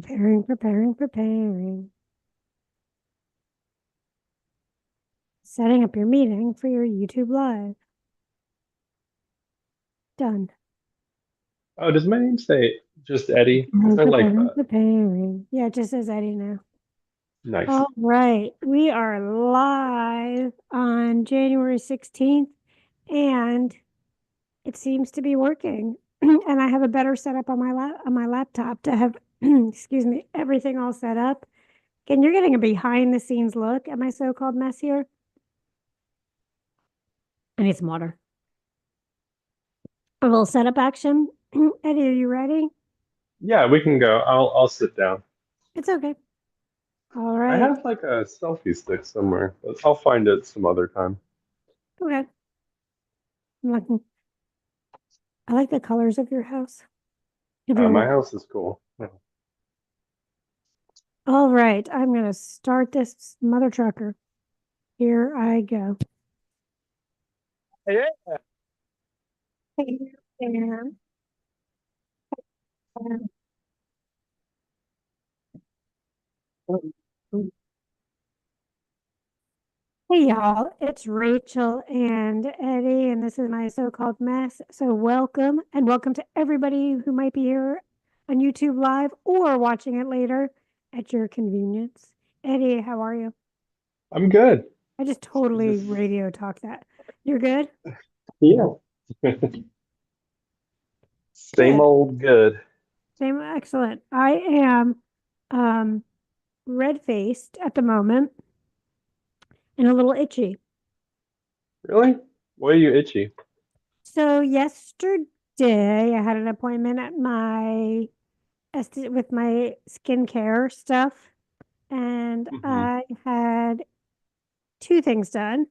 Preparing. Setting up your meeting for your YouTube Live. Done. Oh, does my name say just Eddie? Because I like that. Preparing. Yeah, it just says Eddie now. Nice. All right. We are live on January 16th, and it seems to be working. And I have a better setup on my laptop to have excuse me, everything all set up. And you're getting a behind the scenes look at my so-called mess here. I need some water. A little setup action. Eddie, are you ready? Yeah, we can go. I'll sit down. It's okay. All I right. have like a selfie stick somewhere, but I'll find it some other time. Okay. I'm looking. I like the colors of your house. Of your My wall. house is cool. All right. I'm gonna start this mother trucker. Here I go. Yeah. Hey, and, hey, y'all. It's Rachel and Eddie, and this is my so-called mess. So welcome, and welcome to everybody who might be here on YouTube Live or watching it later at your convenience. Eddie, how are you? I'm good. I just totally Just radio talk that. You're good? yeah. Same Good. old good. Same, excellent. I am um red-faced at the moment and a little itchy. Really? Why are you itchy? So yesterday I had an appointment at my with my skincare stuff, and Hmm. I had two things done.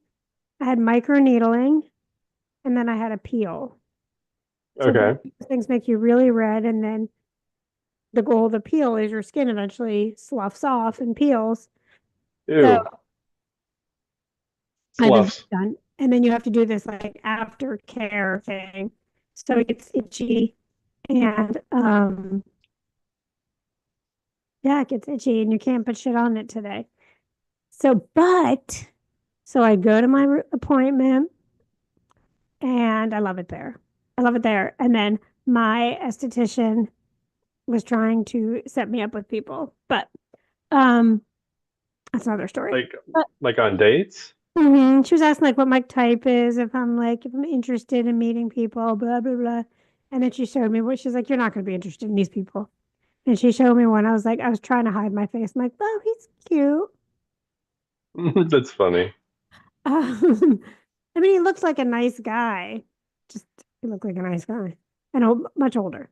I had microneedling, and then I had a peel. So both Okay. these things make you really red, and then the goal of the peel is your skin eventually sloughs off and peels. So Ew. I had this Sloughs. done. And then you have to do this like aftercare thing. So it gets itchy and yeah, it gets itchy and you can't put shit on it today. So I go to my appointment and I love it there. I love it there. And then my esthetician was trying to set me up with people, but um that's another story. Like But like on dates? she was asking like what my type is, if I'm interested in meeting people, blah blah blah. And then she showed me what she's like, you're not gonna be interested in these people. And she showed me one. I was like, I was trying to hide my face. I'm like, oh, he's cute. That's funny. I mean, he looks like a nice guy. Just he looked like a nice guy. And much older.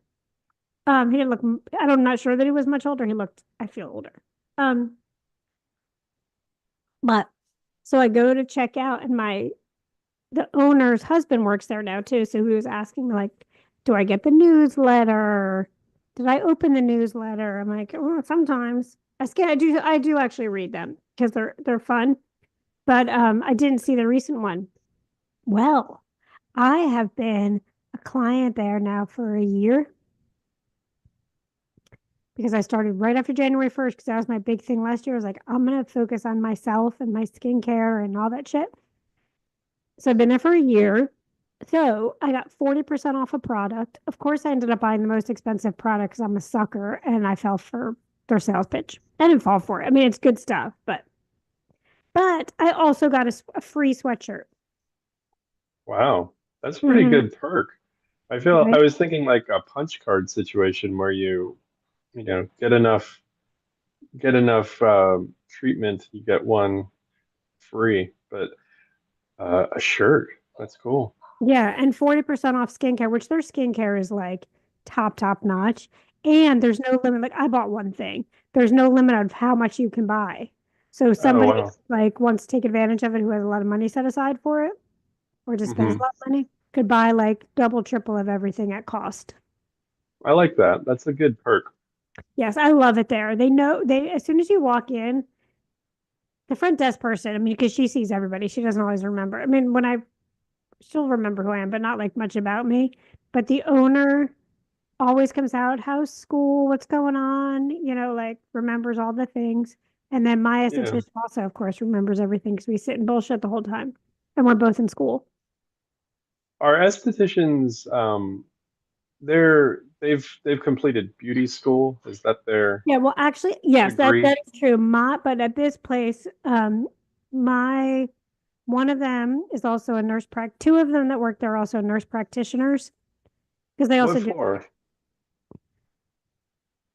He didn't look I'm not sure that he was much older. He looked, I feel older. Um, but so I go to check out and the owner's husband works there now too. So he was asking me like, do I get the newsletter? Did I open the newsletter? I'm like, well, sometimes I do actually read them because they're fun. But I didn't see the recent one. Well, I have been a client there now for a year because I started right after January 1st because that was my big thing last year. I was like, I'm gonna focus on myself and my skincare and all that shit. So I've been there for a year. So I got 40% off a product. Of course, I ended up buying the most expensive product because I'm a sucker and I fell for their sales pitch. I didn't fall for it. I mean, it's good stuff, but I also got a free sweatshirt. Wow. That's a pretty Mhm. good perk. I Right? was thinking like a punch card situation where you get enough treatment, you get one free, but a shirt, that's cool. Yeah, and 40% off skincare, which their skincare is like top notch. And there's no limit. Like I bought one thing. There's no limit of how much you can buy. So Oh somebody wow. like wants to take advantage of it who has a lot of money set aside for it or just spends a Hmm. lot of money could buy like double, triple of everything at cost. I like that. That's a good perk. Yes, I love it there. They know they as soon as you walk in, the front desk person, I mean, because she sees everybody, she doesn't always remember. I mean, she'll remember who I am, but not like much about me. But the owner always comes out, how's school, what's going on, like remembers all the things. And then my Yeah. esthetician also, of course, remembers everything because we sit and bullshit the whole time. And we're both in school. Our estheticians, they've completed beauty school. Is that their Yeah, well, actually, yes, that degree? that is true. But at this place, my one of them is also a nurse two of them that work there are also nurse practitioners because they What also do for?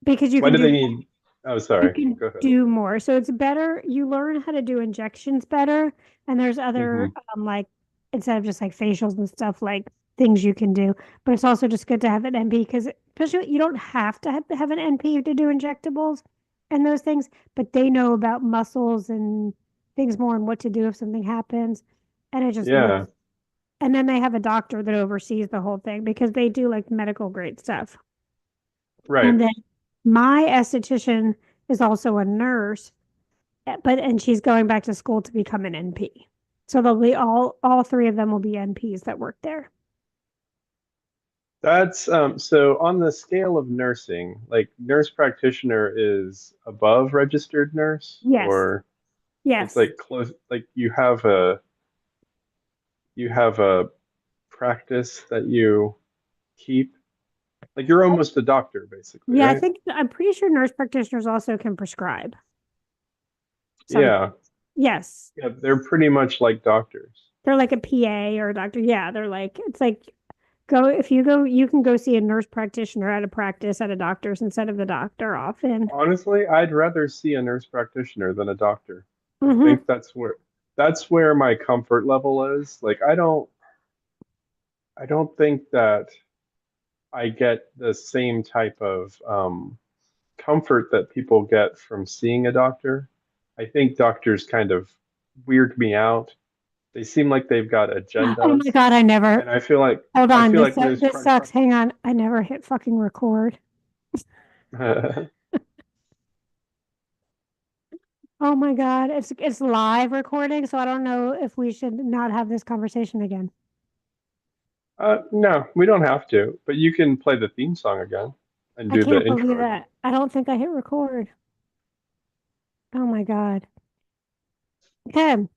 because Why do they need? Oh, you sorry. can Go ahead. do more. So it's better you learn how to do injections better, and there's Hmm. other like instead of just like facials and stuff like things you can do. But it's also just good to have an NP because especially you don't have to have an NP to do injectables and those things, but they know about muscles and things more and what to do if something happens. And it just looks Yeah. and then they have a doctor that oversees the whole thing because they do like medical grade stuff. Right. And then my esthetician is also a nurse, and she's going back to school to become an NP. So they'll be all three of them will be NPs that work there. That's so on the scale of nursing, like nurse practitioner is above registered nurse, Yes. or it's Yes. like close, like you have a practice that you keep. Like you're almost a doctor, basically, Yeah, right? I'm pretty sure nurse practitioners also can prescribe something. Yeah. Yes. Yeah, they're pretty much like doctors. They're like a PA or a doctor. Yeah, they're like it's like go if you go you can go see a nurse practitioner at a practice at a doctor's instead of the doctor often. Honestly, I'd rather see a nurse practitioner than a doctor. I Mm-hmm. think that's where my comfort level is. Like I don't think that I get the same type of comfort that people get from seeing a doctor. I think doctors kind of weird me out. They seem like they've got Oh my agendas, God, I never and I feel like hold I on. feel like nurse This prac sucks. Hang on. I never hit fucking record. Oh my God. It's live recording, so I don't know if we should not have this conversation again. No, we don't have to, but you can play the theme song again and I do the can't believe intro again. that. I don't think I hit record. Oh my God. Okay.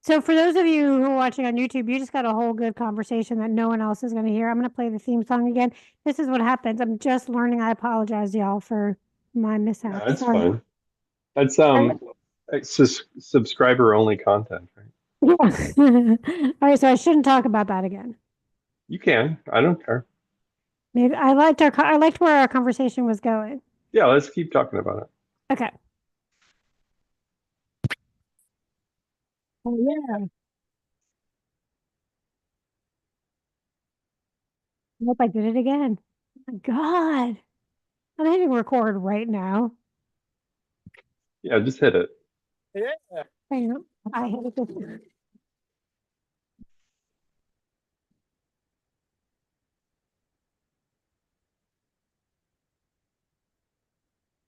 So for those of you who are watching on YouTube, you just got a whole good conversation that no one else is going to hear. I'm going to play the theme song again. This is what happens. I'm just learning. I apologize, y'all, for my No, mishap. it's Sorry. fine. That's All subscriber only content, right? right. Yeah. All right. So I shouldn't talk about that again. You can. I don't care. Maybe I liked where our conversation was going. Yeah, let's keep talking about it. Okay. Oh yeah. I hope I did it again. Oh my God. I'm hitting record right now. Yeah, just hit it. Hang on. I hit it this.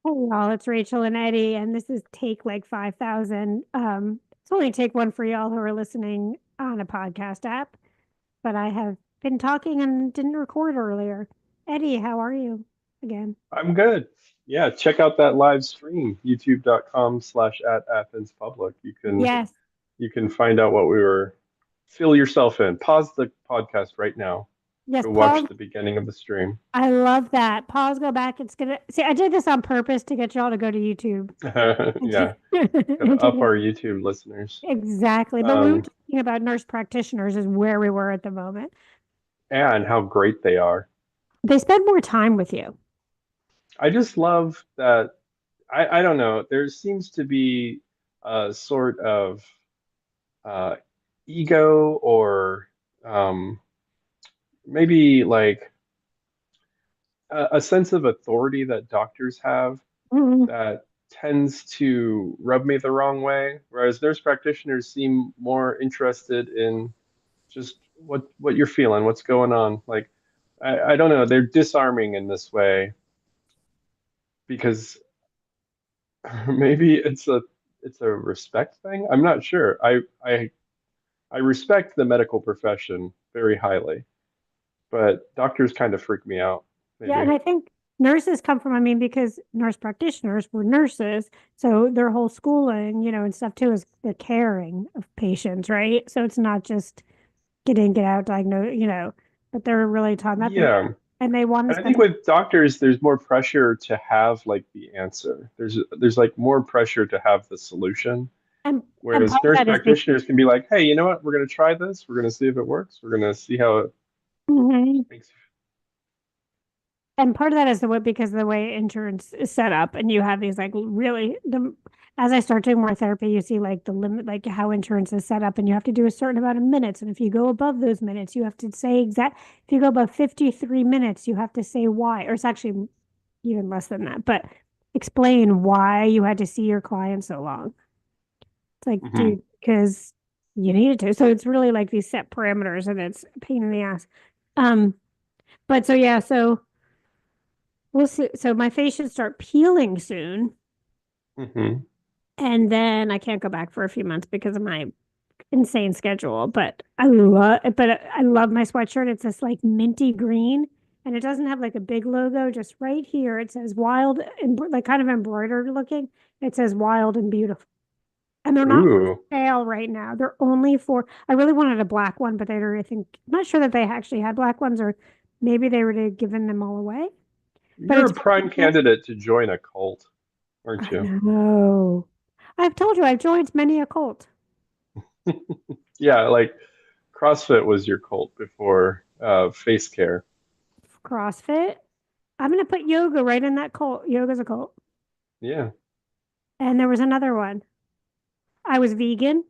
Hey y'all, it's Rachel and Eddie, and this is take like 5,000. It's only take one for y'all who are listening on a podcast app, but I have been talking and didn't record earlier. Eddie, how are you again? I'm good. Yeah, check out that live stream, youtube.com/at Athens Public. Yes. You can find out what we were. Fill yourself in. Pause the podcast right now. Yes, Go watch pause. the beginning of the stream. I love that. Pause, go back. It's gonna see. I did this on purpose to get y'all to go to YouTube. Yeah, gotta And up our YouTube listeners. exactly. But we were Um, talking about nurse practitioners is where we were at the moment. and how great they are. They spend more time with you. I just love that. I don't know. There seems to be a sort of uh, ego or maybe like a sense of authority that doctors have Mhm. that tends to rub me the wrong way, whereas nurse practitioners seem more interested in just what you're feeling, what's going on. Like I don't know, they're disarming in this way because maybe it's a respect thing. I'm not sure. I respect the medical profession very highly, but doctors kind of freak me out. Yeah, maybe. and I think nurses come from, I mean, because nurse practitioners were nurses, so their whole schooling, and stuff too is the caring of patients, right? So it's not just get out, diagnose, but they're really taught that they Yeah. and they want to And I think spend with doctors, there's more pressure to have like the answer. There's like more pressure to have the solution. and Whereas part of nurse that is because practitioners can be like, hey, you know what? We're going to try this. We're going to see if it works. We're going to see how it makes. and part of that is the way because of the way insurance is set up, and you have these like really the as I start doing more therapy, you see like the limit, like how insurance is set up, and you have to do a certain amount of minutes, and if you go above those minutes, you have to say exact. If you go above 53 minutes, you have to say why, or it's actually even less than that, but explain why you had to see your client so long. It's like, Mhm. dude, because you needed to. So it's really like these set parameters, and it's a pain in the ass. Um, but so yeah, so we'll see. So my face should start peeling soon. Mhm. And then I can't go back for a few months because of my insane schedule. But I love my sweatshirt. It's this like minty green. And it doesn't have like a big logo, just right here. It says wild and like kind of embroidered looking. It says wild and beautiful. And they're not for Ooh, sale right now. They're only for, I really wanted a black one, but I think, I'm not sure that they actually had black ones or maybe they were giving them all away. But you're it's a prime candidate to join a cult, aren't I you? know. I've told you I've joined many a cult. Yeah, like CrossFit was your cult before face care. CrossFit. I'm gonna put yoga right in that cult. Yoga's a cult. Yeah. And there was another one. I was vegan.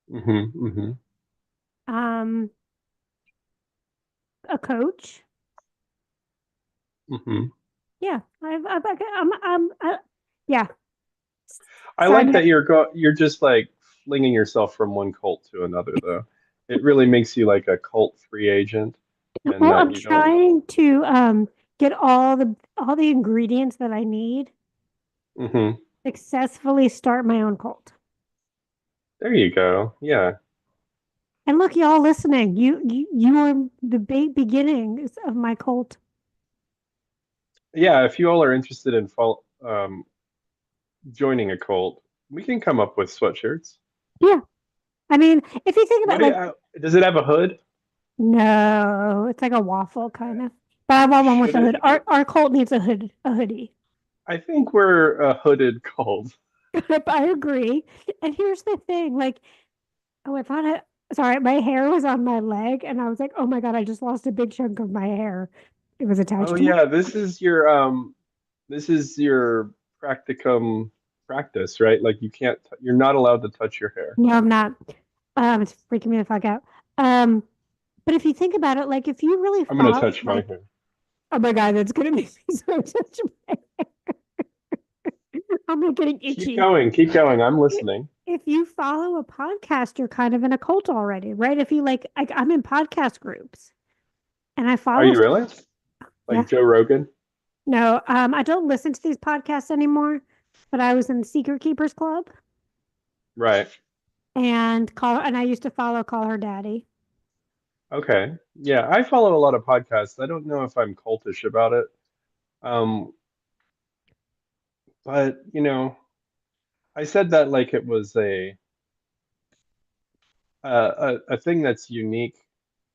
Hmm. Hmm. Um, a coach. Hmm. Yeah, yeah. I Sign like me up. that you're just like flinging yourself from one cult to another though. It really makes you like a cult free agent and Well, that I'm you don't. trying to get all the ingredients that I need Hmm. successfully start my own cult. There you go. Yeah. And look, y'all listening, you are the beginnings of my cult. Yeah, if you all are interested in joining a cult, we can come up with sweatshirts. Yeah, I mean, if you think What about do like, you, does it have a hood? no, it's like a waffle kind of. But I want one with Should a it? hood. Our cult needs a hoodie. I think we're a hooded cult. I agree. And here's the thing, like, oh, I thought it. Sorry, my hair was on my leg, and I was like, oh my God, I just lost a big chunk of my hair. It was Oh attached to my. yeah, this is your practicum practice, right? Like you're not allowed to touch your hair. No, I'm not. It's freaking me the fuck out. Um, but if you think about it, like, if you really I'm gonna follow, touch my like, hair. oh my God, that's gonna make me so touch my. I'm not getting itchy. Keep going. I'm listening. If you follow a podcast, you're kind of in a cult already, right? If you like I'm in podcast groups and I Are follow, you really? yeah, Like Joe Rogan? no, I don't listen to these podcasts anymore, but I was in the Secret Keepers Club Right. and I used to follow Call Her Daddy. Okay. Yeah, I follow a lot of podcasts. I don't know if I'm cultish about it. Um, but I said that like it was a thing that's unique.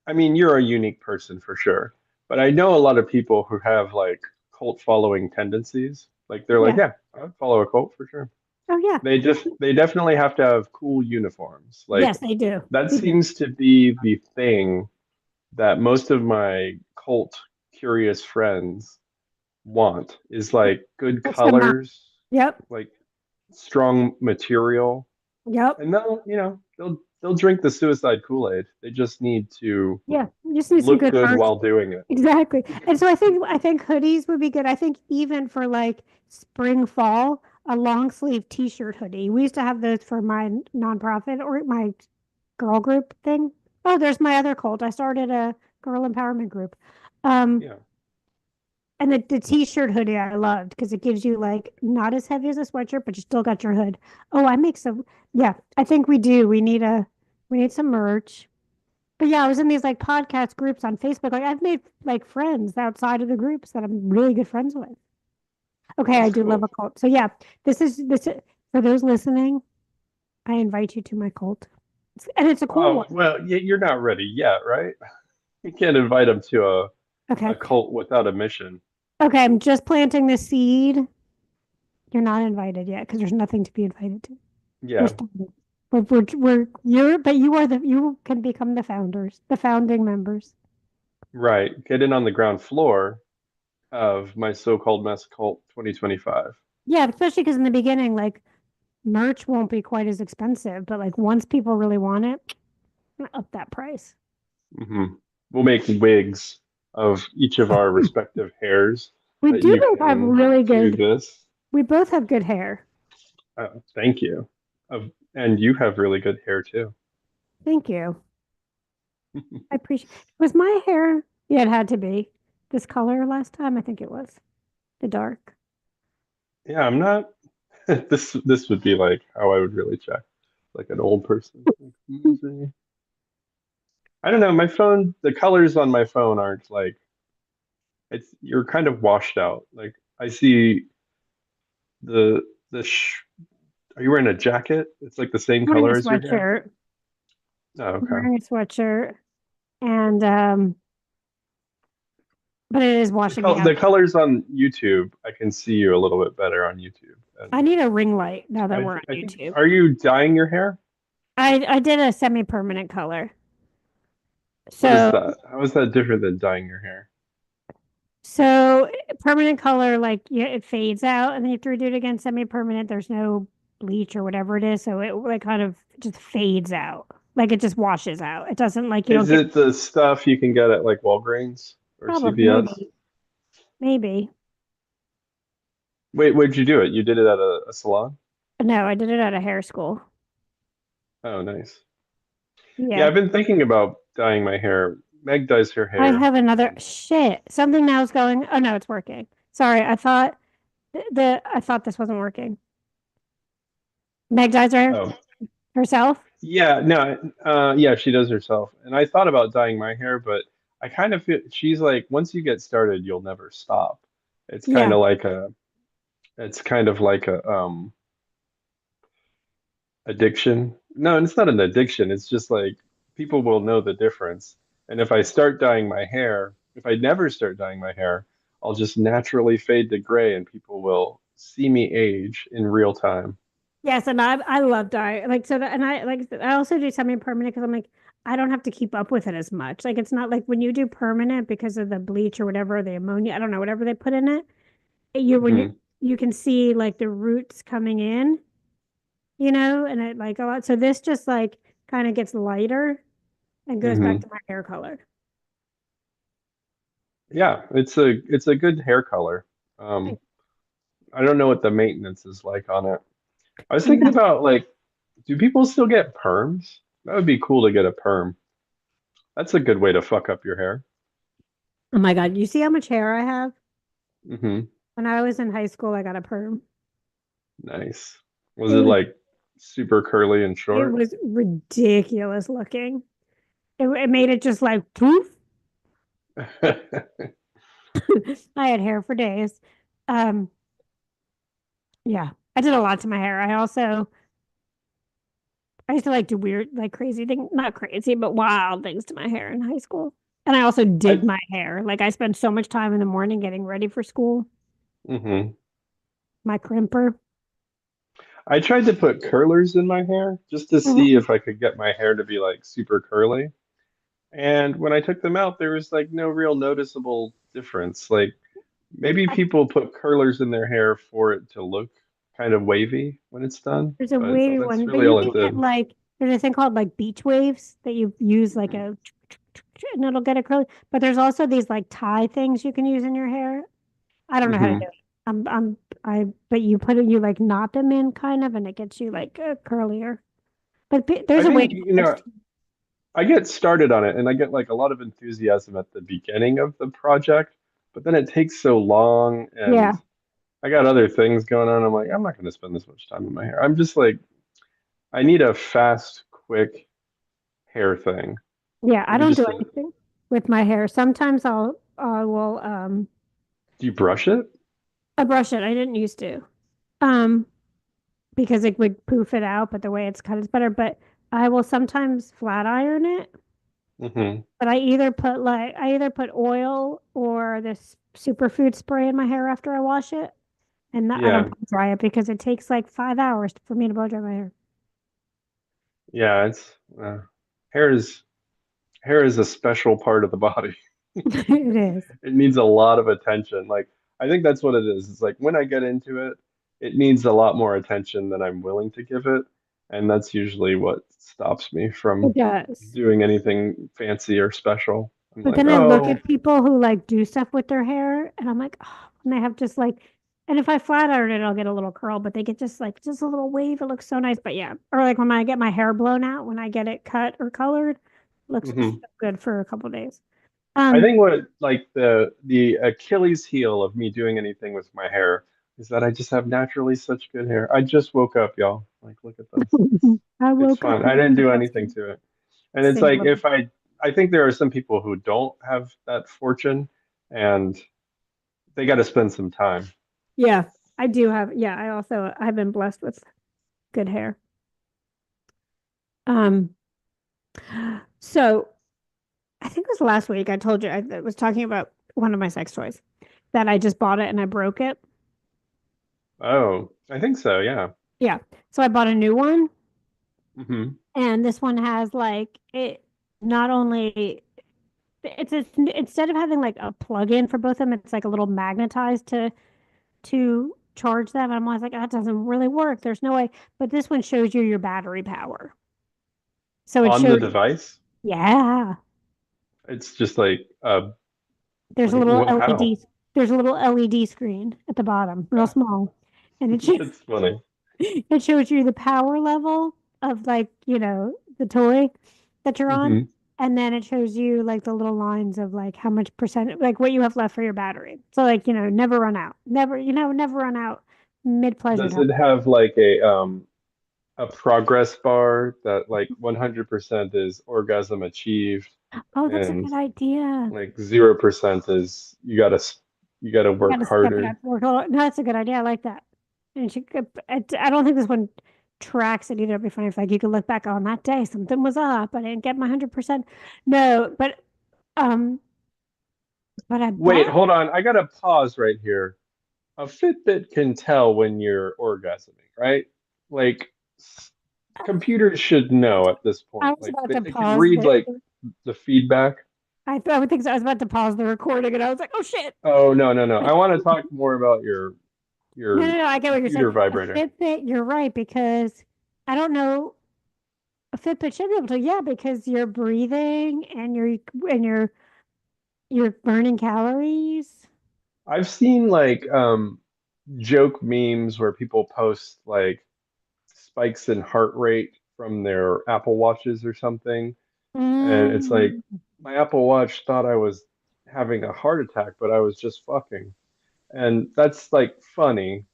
I mean, you're a unique person for sure, but I know a lot of people who have like cult following tendencies. Like they're like, Yeah. yeah, I'd follow a cult for sure. Oh yeah. They definitely have to have cool uniforms. Yes, Like they do. that They do. seems to be the thing that most of my cult curious friends want is like good That's the mom. colors, Yep. like strong material, Yep. and they'll drink the suicide Kool-Aid. They just need to Yeah. You just need some look good good merch. while doing it. Exactly. And so I think hoodies would be good. I think even for like spring fall, a long sleeve t-shirt hoodie. We used to have those for my nonprofit or my girl group thing. Oh, there's my other cult. I started a girl empowerment group. Um, Yeah. and the t-shirt hoodie I loved because it gives you like not as heavy as a sweatshirt, but you still got your hood. Oh, I make some. Yeah, I think we do. We need some merch. But yeah, I was in these like podcast groups on Facebook. Like I've made like friends outside of the groups that I'm really good friends with. Okay, I That's do love cool. a cult. So yeah, for those listening, I invite you to my cult. And it's a cool Oh, one. well, you're not ready yet, right? You can't invite them to Okay. a cult without a mission. Okay, I'm just planting the seed. You're not invited yet because there's nothing to be invited to. We're Yeah, starting. But you are you can become the founders, the founding members. right. Get in on the ground floor of my so-called mess cult 2025. Yeah, especially because in the beginning, like merch won't be quite as expensive, but like once people really want it, I'm gonna up that price. Hmm. We'll make wigs of each of our respective hairs We that do you both have can really do good, this. we both have good hair. Thank you. And you have really good hair too. Thank you. I appreciate. Was my hair? Yeah, it had to be this color last time. I think it was the dark. Yeah, I'm not. This would be like how I would really check, like an old person. Like, I don't know. My phone, the colors on my phone aren't like you're kind of washed out. Like I see the the sh are you wearing a jacket? It's like the same I'm wearing a color as your hair. sweatshirt. Oh, I'm okay. wearing a sweatshirt, and but it is washing me out. The colors on YouTube, I can see you a little bit better on YouTube. I And need a ring light now that we're on I think, YouTube. are you dyeing your hair? I did a semi-permanent color. What is So that? How is that different than dyeing your hair? so permanent color, like yeah, it fades out, and then you have to redo it again. Semi-permanent, there's no bleach or whatever it is, so it like kind of just fades out. Like it just washes out. It doesn't like you don't Is get it the stuff you can get at like Walgreens or probably CVS? maybe. Wait, where'd you do it? You did it at a salon? No, I did it at a hair school. Oh, nice. Yeah, Yeah. I've been thinking about dyeing my hair. Meg dyes her I hair. have another And shit. Something now is going. Oh no, it's working. Sorry, I thought I thought this wasn't working. Meg dyes her oh, herself. yeah, no, yeah, she does herself. And I thought about dyeing my hair, but I kind of feel she's like, once you get started, you'll never stop. It's kind Yeah. of like it's kind of like a addiction. No, and it's not an addiction. It's just like people will know the difference. And if I start dyeing my hair, if I never start dyeing my hair, I'll just naturally fade to gray and people will see me age in real time. Yes, and I love dye. Like so that and I like I also do semi-permanent because I'm like I don't have to keep up with it as much. Like it's not like when you do permanent because of the bleach or whatever, the ammonia, I don't know, whatever they put in it, you when Hmm. you can see like the roots coming in, and it like a lot. So this just like kind of gets lighter and goes back Hmm. to my hair color. Yeah, it's a good hair color. Um, I don't know what the maintenance is like on it. I was thinking No. about like, do people still get perms? That would be cool to get a perm. That's a good way to fuck up your hair. Oh my God, you see how much hair I have? Hmm. When I was in high school, I got a perm. Nice. Was It it was like super curly and it short? was ridiculous looking. It made it just like poof. I had hair for days. Um, yeah, I did a lot to my hair. I used to like do weird, like crazy things, not crazy, but wild things to my hair in high school. And I also did I my hair. Like I spent so much time in the morning getting ready for school. hmm My crimper. I tried to put curlers in my hair just to see Mhm. if I could get my hair to be like super curly. And when I took them out, there was like no real noticeable difference. Like maybe people put curlers in their hair for it to look kind of wavy when it's done, There's a but wavy that's one, but really you all can it get did. like there's a thing called like beach waves that you use like Hmm. a and it'll get it curly. But there's also these like tie things you can use in your hair. I don't know how to do Hmm. it. But you put it, you like knot them in kind of, and it gets you like curlier. But I there's a way think, to do it. I get started on it and I get like a lot of enthusiasm at the beginning of the project, but then it takes so long and Yeah. I got other things going on. I'm like, I'm not going to spend this much time in my hair. I'm just like, I need a fast, quick hair thing. Yeah, I Maybe don't do just a, anything with my hair. Sometimes I will do you brush it? I brush it. I didn't used to. Um because it would poof it out, but the way it's cut is better. But I will sometimes flat iron it. Hmm. But I either put oil or this superfood spray in my hair after I wash it. And I don't Yeah. blow dry it because it takes like 5 hours for me to blow dry my hair. Yeah. Hair is hair is a special part of the body. It is. It needs a lot of attention. Like I think that's what it is. It's like when I get into it, it needs a lot more attention than I'm willing to give it, and that's usually what stops me It from does. doing anything fancy or special. I'm But like, then I look oh, at people who like do stuff with their hair and I'm like, oh, and they have just like, and if I flat iron it, I'll get a little curl, but they get just like just a little wave. It looks so nice. But yeah, or like when I get my hair blown out, when I get it cut or colored, it looks so mhm. good for a couple days. I Um, think what like the Achilles heel of me doing anything with my hair is that I just have naturally such good hair. I just woke up, y'all. Like, look at this. I It's woke up fun. I and didn't do just anything to it. And it's sing a like little. I think there are some people who don't have that fortune and they got to spend some time. Yeah, I do have. Yeah, I've been blessed with good hair. Um, so I think it was last week I told you I was talking about one of my sex toys that I just bought it and I broke it. Oh, I think so. Yeah. Yeah. So I bought a new one Hmm. and this one has like it not only instead of having like a plug-in for both of them, it's like a little magnetized to charge them. I'm always like, that doesn't really work. There's no way. But this one shows you your battery power. So it On the shows, device, yeah, it's just like there's a wait, little how? LED, there's a little LED screen at the bottom, real small. And That's funny. it shows you the power level of like, the toy that you're on. Hmm. And then it shows you like the little lines of like how much percent, like what you have left for your battery. So like, never run out. Never run out mid pleasure Does time. it have like a progress bar that like 100% is orgasm achieved Oh, that's a and good idea. like 0% is you gotta You work got to step it harder. up. Work a lot. No, that's a good idea. I like that. And I don't think this one tracks it either. It'd be funny if like you could look back on that day, something was up. I didn't get my 100%. No, um, but I Wait, bought. hold on. I gotta pause right here. A Fitbit can tell when you're orgasming, right? Like computers should know at this I point. was Like about to they can pause read like the feedback. I would think so. I was about to pause the recording, and I was like, "Oh shit!" Oh no, no, no. I want to talk more about No, your no, no. I get what you're saying. computer A vibrator. Fitbit, you're right because I don't know. A Fitbit should be able to, yeah, because you're breathing and you're burning calories. I've seen like joke memes where people post like spikes in heart rate from their Apple Watches or something. And it's like Mm. my Apple Watch thought I was having a heart attack, but I was just fucking. And that's like funny,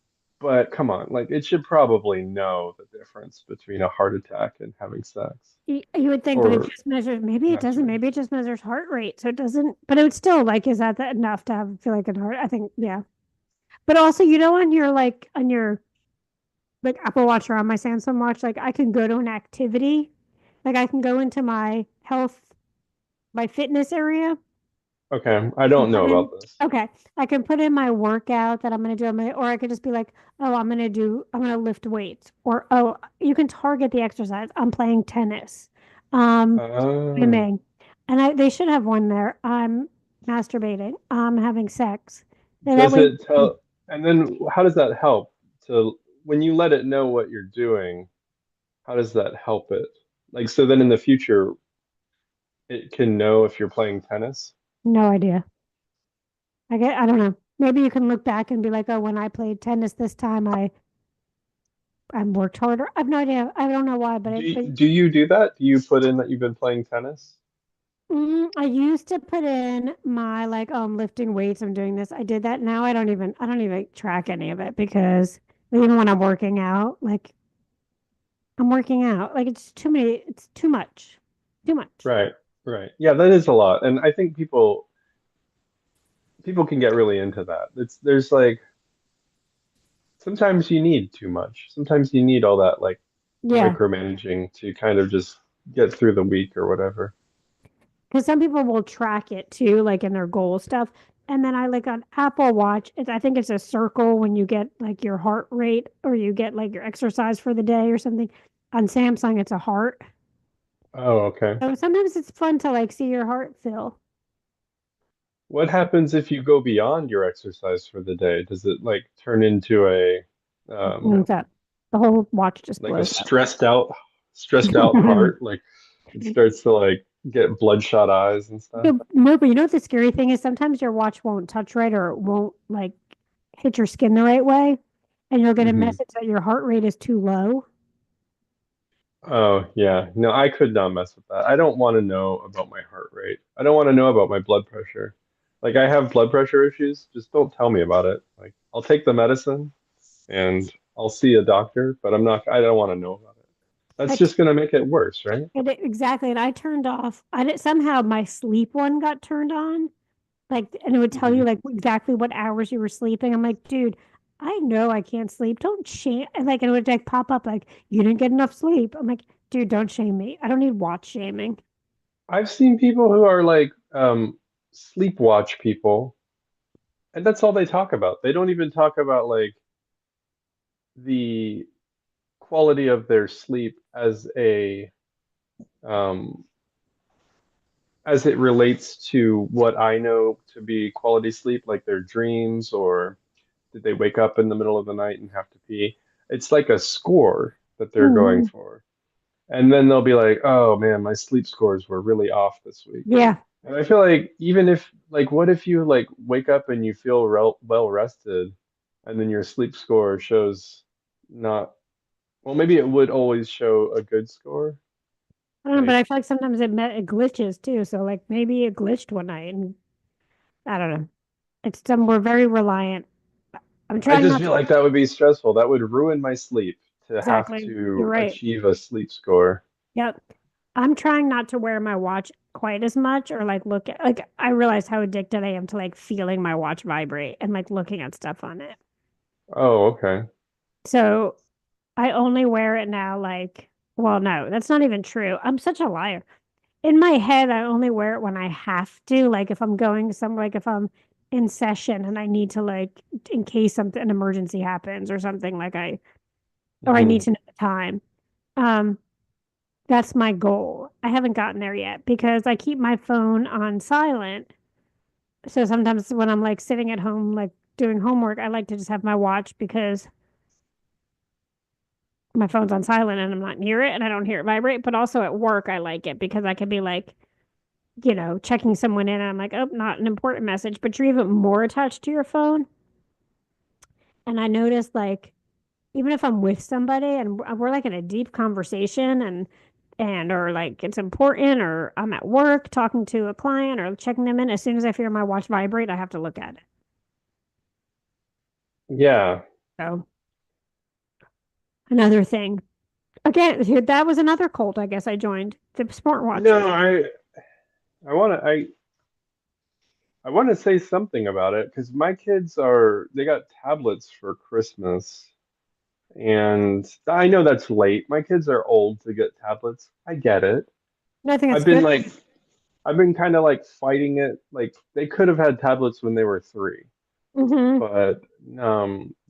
but come on, like it should probably know the difference between a heart attack and having sex You would think, but it or just measures. Maybe it doesn't. masturbating. Maybe it just measures heart rate, so it doesn't. But it would still like, is that enough to have feel like a heart? I think, yeah. But also, on your like Apple Watch or on my Samsung Watch, like I can go to an activity, like I can go into my fitness area Okay, I and don't put know in. about this. Okay, I can put in my workout that I'm gonna do. Or I could just be like, oh, I'm gonna lift weights, or oh, you can target the exercise. I'm playing tennis, Uh, swimming, and they should have one there. I'm masturbating. I'm having sex. And that does way, it tell, and then how does that help to when you let it know what you're doing, how does that help it? Like, so then in the future, it can know if you're playing tennis? no idea. I don't know. Maybe you can look back and be like, oh, when I played tennis this time, I worked harder. I have no idea. I don't know why, Do you do that? Do you put in that you've been playing tennis? I used to put in my like, oh, I'm lifting weights. I'm doing this. I did that. Now I don't even track any of it because even when I'm working out, like I'm working out, like it's too many. It's too much, too much. Right. Right. Yeah, that is a lot. And I think people can get really into that. There's like sometimes you need too much. Sometimes you need all that like Yeah. micromanaging to kind of just get through the week or whatever. Because some people will track it too, like in their goal stuff. And then I like on Apple Watch, I think it's a circle when you get like your heart rate or you get like your exercise for the day or something. On Samsung, it's a heart. Oh, okay. So sometimes it's fun to like see your heart fill. What happens if you go beyond your exercise for the day? Does it like turn into Blows up. The whole watch just like a blows up. stressed out heart? Like it starts to like get bloodshot eyes and stuff? No, but you know what the scary thing is? Sometimes your watch won't touch right or it won't like hit your skin the right way. And you'll get a Hmm. message that your heart rate is too low. Oh, yeah. No, I could not mess with that. I don't want to know about my heart rate. I don't want to know about my blood pressure. Like I have blood pressure issues, just don't tell me about it. Like I'll take the medicine and I'll see a doctor, but I don't want to know about it. That's Like just going to make it worse, right? exactly. And I turned off. I did somehow my sleep one got turned on. Like, and it would tell you Hmm. like exactly what hours you were sleeping. I'm like, dude, I know I can't sleep. Don't shame. And like, it would like pop up like you didn't get enough sleep. I'm like, dude, don't shame me. I don't need watch shaming. I've seen people who are like sleepwatch people, and that's all they talk about. They don't even talk about like the quality of their sleep um as it relates to what I know to be quality sleep, like their dreams, or did they wake up in the middle of the night and have to pee? It's like a score that they're going Mhm. for. And then they'll be like, oh man, my sleep scores were really off this week. Yeah. And I feel like even if, like, what if you like wake up and you feel well rested, and then your sleep score shows not, well, maybe it would always show a good score. I don't know, but Like, I feel like sometimes it glitches too. So like maybe it glitched one night and I don't know. It's some we're very reliant. I'm I trying just not feel to like that would be stressful. That would ruin my sleep to have exactly. You're to right. achieve a sleep score. Yep. I'm trying not to wear my watch quite as much or like look at like I realize how addicted I am to like feeling my watch vibrate and like looking at stuff on it. Oh, okay. So I only wear it now like well no, that's not even true. I'm such a liar. In my head I only wear it when I have to, like if I'm going somewhere like if I'm in session and I need to like in case something an emergency happens or something like I need Hmm. to know the time. Um That's my goal. I haven't gotten there yet because I keep my phone on silent. So sometimes when I'm like sitting at home, like doing homework, I like to just have my watch because my phone's on silent and I'm not near it and I don't hear it vibrate. But also at work, I like it because I can be like, checking someone in and I'm like, oh, not an important message, but you're even more attached to your phone. And I noticed like, even if I'm with somebody and we're like in a deep conversation and or like it's important or I'm at work talking to a client or checking them in, as soon as I feel my watch vibrate, I have to look at it. Yeah. So another thing. Again, that was another cult I guess I joined. The smart No, watches. I want to I want to say something about it because my kids they got tablets for Christmas, and I know that's late. My kids are old to get tablets. I get it. I think that's I've been good. like I've been kind of like fighting it. Like they could have had tablets when they were 3, Mm-hmm. but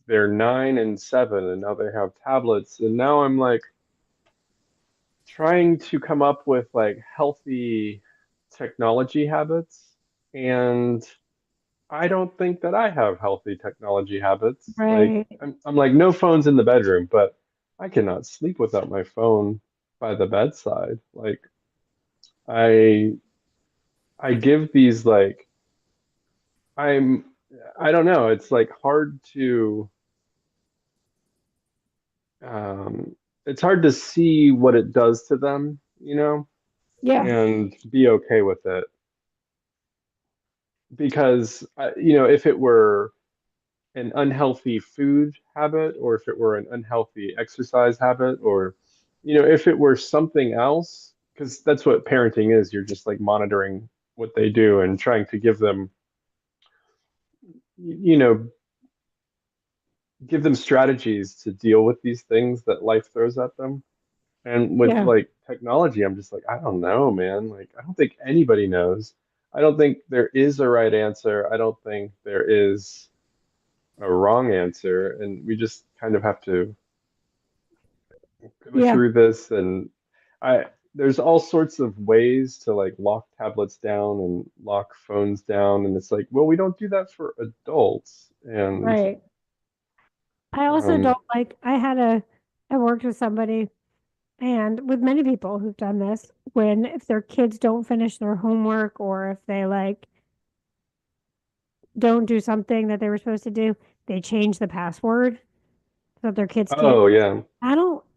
they're 9 and 7, and now they have tablets. And now I'm like trying to come up with like healthy technology habits, and I don't think that I have healthy technology habits. Like Right. I'm like no phones in the bedroom, but I cannot sleep without my phone by the bedside. Like I I give these like I'm I don't know, it's like hard to um it's hard to see what it does to them, Yeah. and be okay with it because if it were an unhealthy food habit, or if it were an unhealthy exercise habit, or if it were something else, because that's what parenting is. You're just like monitoring what they do and trying to give them, you know, give them strategies to deal with these things that life throws at them. And with Yeah. like technology, I'm just like, I don't know, man. Like, I don't think anybody knows. I don't think there is a right answer. I don't think there is a wrong answer. And we just kind of have to go Yeah. through this. And I, there's all sorts of ways to like lock tablets down and lock phones down. And it's like, well, we don't do that for adults. And Right. I also um, don't like, I worked with somebody and with many people who've done this when if their kids don't finish their homework or if they like don't do something that they were supposed to do, they change the password so that their kids can't. oh yeah.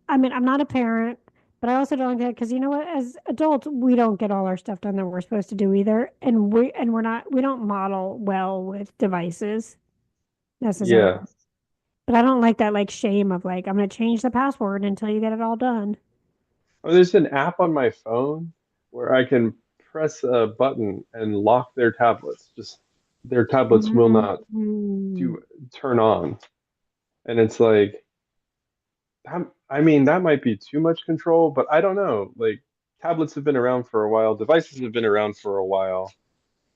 I mean, I'm not a parent, but I also don't like that because you know what? As adults, we don't get all our stuff done that we're supposed to do either. We don't model well with devices necessarily. Yeah. But I don't like that like shame of like, I'm going to change the password until you get it all done. Oh, there's an app on my phone where I can press a button and lock their tablets. Just their tablets will not Mm. do turn on. And it's like, I mean, that might be too much control, but I don't know. Like, tablets have been around for a while, devices have been around for a while.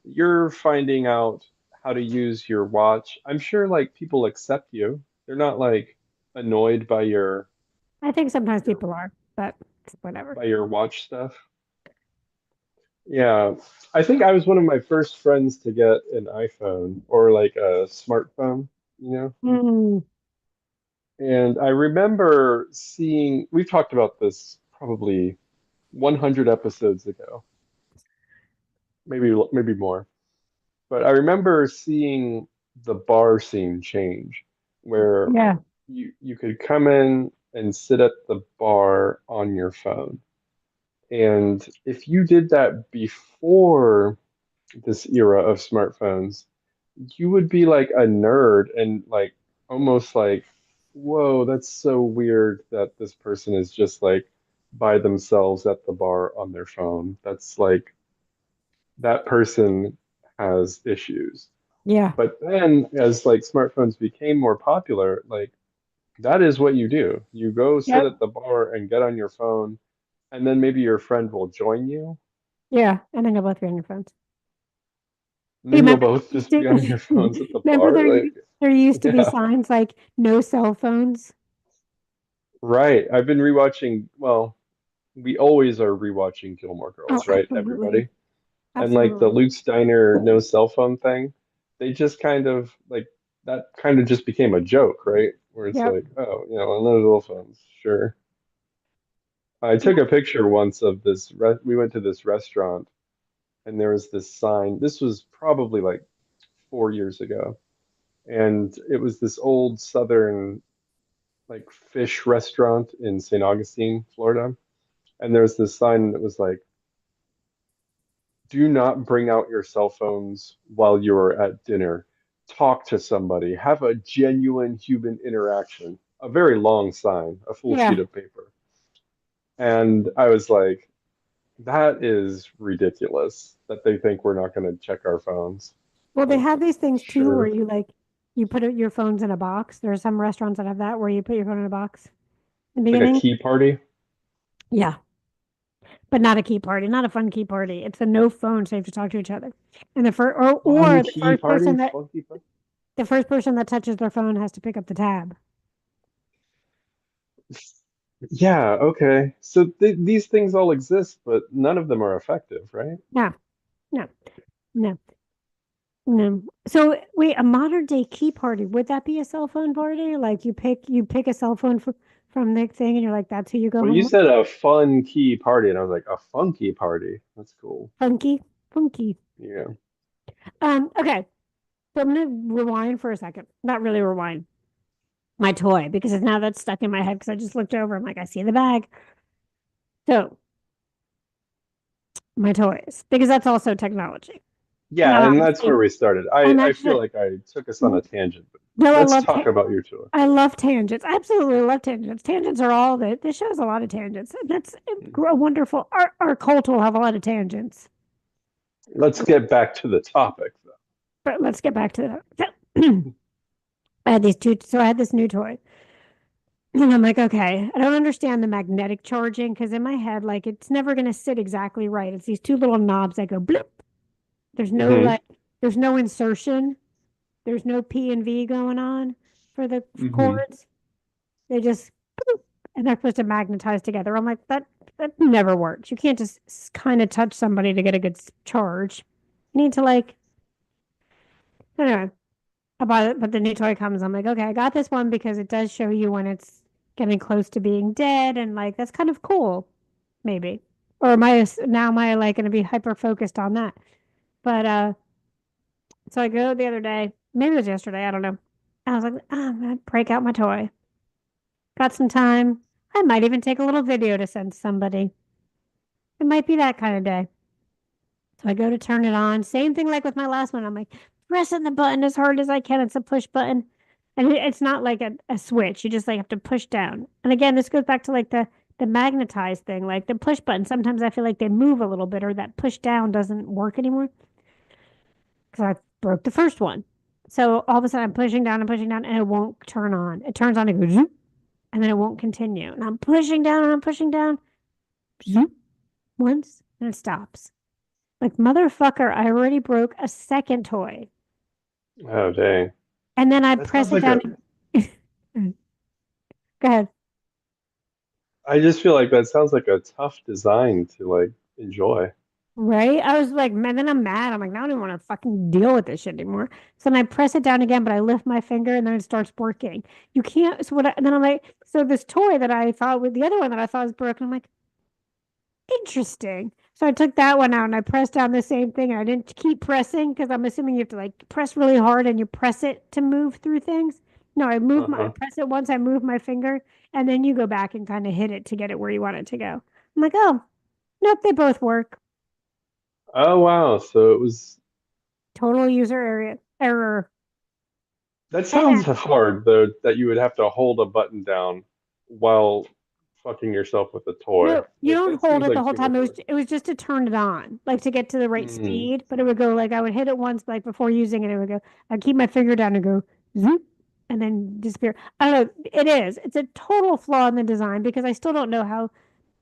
You're finding out how to use your watch. I'm sure like people accept you. They're not like annoyed I think sometimes your people are, but whatever. by your watch stuff. Yeah, I think I was one of my first friends to get an iPhone or like a smartphone, you know? Mm. And I remember seeing, we've talked about this probably 100 episodes ago, maybe more. But I remember seeing the bar scene change where Yeah. you could come in and sit at the bar on your phone. And if you did that before this era of smartphones, you would be like a nerd and like almost like, whoa, that's so weird that this person is just like by themselves at the bar on their phone. That's like that person has issues. Yeah. But then as like smartphones became more popular, like that is what you do. You go sit Yep. at the bar and get on your phone, and then maybe your friend will join you, Yeah. And then you'll both be on your phones. and You then you'll remember both just be on your phones at the remember bar. Like, there used to be yeah. signs like no cell phones. Right. I've been rewatching, well, we always are rewatching Gilmore Oh, Girls, right? absolutely. Everybody. And like the Absolutely. Luke Steiner no cell phone thing, they just kind of like that kind of just became a joke, right? Where it's Yep. like, oh, on those little phones, sure. I Yeah. took a picture once of this re we went to this restaurant and there was this sign. This was probably like 4 years ago. And it was this old Southern like fish restaurant in St. Augustine, Florida. And there was this sign that was like, do not bring out your cell phones while you're at dinner. Talk to somebody, have a genuine human interaction. A very long sign, a full sheet Yeah. of paper. And I was like, that is ridiculous that they think we're not going to check our phones. Well, they Like, have these things too where sure. you like you put your phones in a box. There are some restaurants that have that where you put your phone in a box in the It's like a beginning. key party. Yeah. But not a key party, not a fun key party. It's a no phone, so you have to talk to each other. And the first Fun or key party, funky party. the first person that touches their phone has to pick up the tab. Yeah, okay. So th these things all exist, but none of them are effective, right? No, no, no, no. So wait, a modern day key party, would that be a cell phone party? Like you pick a cell phone from the thing and you're like, that's who you go Well, home you with? said a fun key party, and I was like, a funky party. That's cool. Funky, funky. Yeah. Okay. So I'm gonna rewind for a second. Not really rewind. My toy, because it's now that's stuck in my head because I just looked over. I'm like, I see the bag. So my toys, because that's also technology. Yeah, Now, and that's obviously, where we started. and I that's feel the like I took us on a tangent, but No, I Let's love talk about your tour. I love tangents. I absolutely love tangents. Tangents are all that this show has a lot of tangents. And that's a wonderful. Our cult will have a lot of tangents. Let's get back to the topic, though. But let's get back to that. I had these two, so I had this new toy. And I'm like, okay, I don't understand the magnetic charging because in my head, like it's never going to sit exactly right. It's these two little knobs that go blip. There's no Hmm. there's no insertion. There's no P and V going on for the Hmm. cords. They just boop, and they're supposed to magnetize together. I'm like, that never works. You can't just kind of touch somebody to get a good charge. You need to like, anyway. I bought it, but the new toy comes. I'm like, okay, I got this one because it does show you when it's getting close to being dead, and like that's kind of cool, maybe. Or am I like going to be hyper focused on that? But so I go the other day, maybe it was yesterday, I don't know. I was like, I'm gonna break out my toy. Got some time. I might even take a little video to send somebody. It might be that kind of day. So I go to turn it on. Same thing like with my last one. I'm like pressing the button as hard as I can. It's a push button. And it's not like a switch. You just like have to push down. And again, this goes back to like the magnetized thing, like the push button. Sometimes I feel like they move a little bit or that push down doesn't work anymore because I broke the first one. So all of a sudden I'm pushing down and it won't turn on. It turns on and goes zoop, and then it won't continue. And I'm pushing down and I'm pushing down zoop, once and it stops. Like, motherfucker, I already broke a second toy. Oh, dang. And then I That press sounds it like a, down. Go ahead. I just feel like that sounds like a tough design to like enjoy. Right? I was like, man, then I'm mad. I'm like, now I don't even want to fucking deal with this shit anymore. So then I press it down again, but I lift my finger and then it starts working. You can't. So and then I'm like, so this toy that I thought with the other one that I thought was broken, I'm like, interesting. So I took that one out and I pressed down the same thing. And I didn't keep pressing because I'm assuming you have to like press really hard and you press it to move through things. No, I Uh-huh. press it once, I move my finger, and then you go back and kind of hit it to get it where you want it to go. I'm like, oh, nope, they both work. Oh, wow. So it was, Total user area error. that Eh, sounds hard though, that you would have to hold a button down while fucking yourself with a toy. no, you Like don't that hold seems it the like whole too time. much work. It was just to turn it on, like to get to the right Mm. speed. But it would go like I would hit it once, like before using it, it would go. I'd keep my finger down and go zoop, and then disappear. I don't know. It is. It's a total flaw in the design because I still don't know how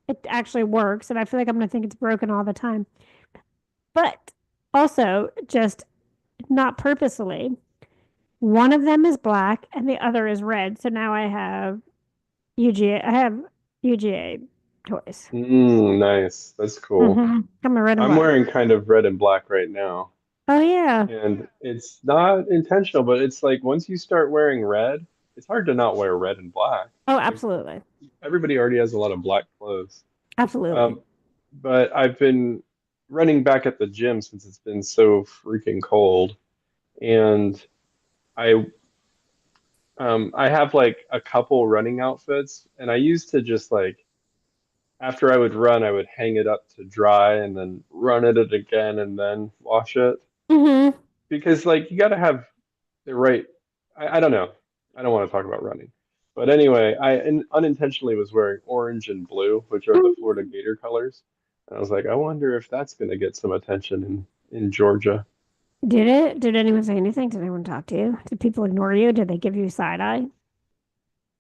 it actually works, and I feel like I'm gonna think it's broken all the time. But also, just not purposely. One of them is black and the other is red. So now I have UGA. I have UGA toys. Nice. That's cool. I'm a red and I'm black. wearing kind of red and black right now. Oh yeah. And it's not intentional, but it's like once you start wearing red, it's hard to not wear red and black. Oh, Like absolutely. everybody already has a lot of black clothes. Absolutely. Um, but I've been running back at the gym since it's been so freaking cold. And I I have like a couple running outfits, and I used to just like after I would run, I would hang it up to dry and then run it again and then wash it. Mm-hmm. Because like you got to have the right. I don't know. I don't want to talk about running, but anyway, unintentionally was wearing orange and blue, which are the Florida Gator colors, and I was like, I wonder if that's going to get some attention in Georgia. Did it? Did anyone say anything? Did anyone talk to you? Did people ignore you? Did they give you side eye?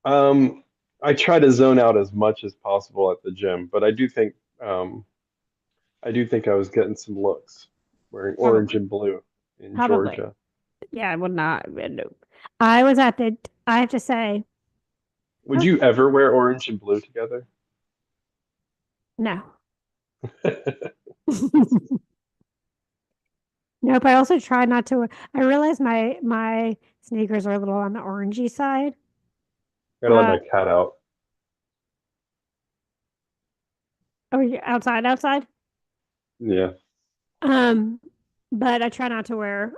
Um, I try to zone out as much as possible at the gym, but um, I do think I was getting some looks wearing orange Probably. and blue in Probably. Georgia. Yeah, I would not. No. I was at the, I have to say, Would oh, you ever wear orange and blue together? no. Nope. I also try not to. I realize my sneakers are a little on the orangey side. Gotta let Uh, my cat out. oh, you outside. Yeah. Um, but I try not to wear